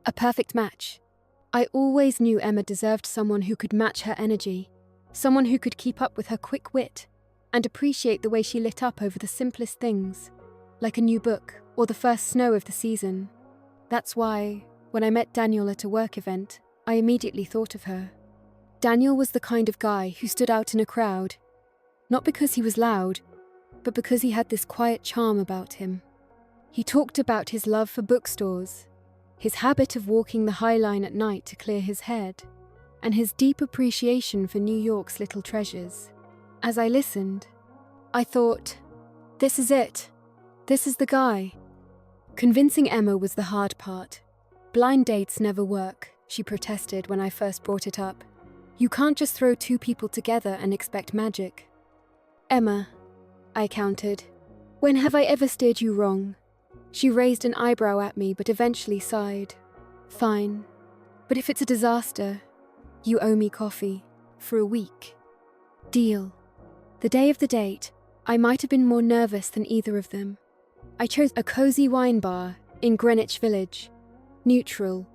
A perfect match. I always knew Emma deserved someone who could match her energy, someone who could keep up with her quick wit, and appreciate the way she lit up over the simplest things, like a new book or the first snow of the season. That's why, when I met Daniel at a work event, I immediately thought of her. Daniel was the kind of guy who stood out in a crowd, not because he was loud, but because he had this quiet charm about him. He talked about his love for bookstores, his habit of walking the High Line at night to clear his head, and his deep appreciation for New York's little treasures. As I listened, I thought, this is it. This is the guy. Convincing Emma was the hard part. Blind dates never work, she protested when I first brought it up. You can't just throw two people together and expect magic. Emma, I countered, when have I ever steered you wrong? She raised an eyebrow at me but eventually sighed. Fine, but if it's a disaster, you owe me coffee for a week. Deal. The day of the date, I might have been more nervous than either of them. I chose a cozy wine bar in Greenwich Village. Neutral,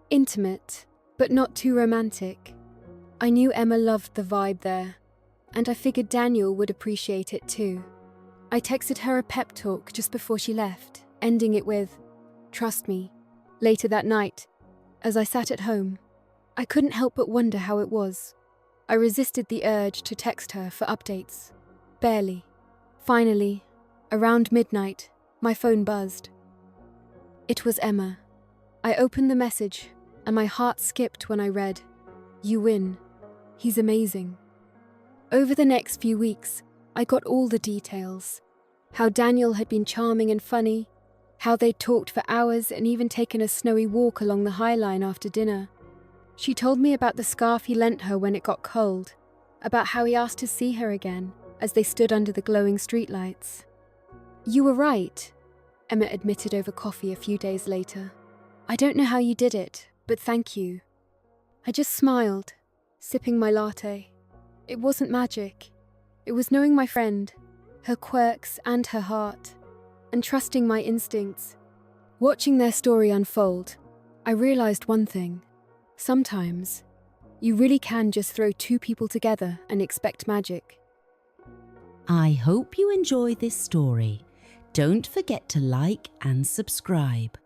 intimate, but not too romantic. I knew Emma loved the vibe there, and I figured Daniel would appreciate it too. I texted her a pep talk just before she left, ending it with, "Trust me." Later that night, as I sat at home, I couldn't help but wonder how it was. I resisted the urge to text her for updates. Barely. Finally, around midnight, my phone buzzed. It was Emma. I opened the message, and my heart skipped when I read, "You win. He's amazing." Over the next few weeks, I got all the details. How Daniel had been charming and funny, how they'd talked for hours and even taken a snowy walk along the High Line after dinner. She told me about the scarf he lent her when it got cold, about how he asked to see her again as they stood under the glowing streetlights. "You were right," Emma admitted over coffee a few days later. "I don't know how you did it, but thank you." I just smiled, sipping my latte. It wasn't magic. It was knowing my friend, her quirks and her heart, and trusting my instincts. Watching their story unfold, I realized one thing. Sometimes, you really can just throw two people together and expect magic. I hope you enjoy this story. Don't forget to like and subscribe.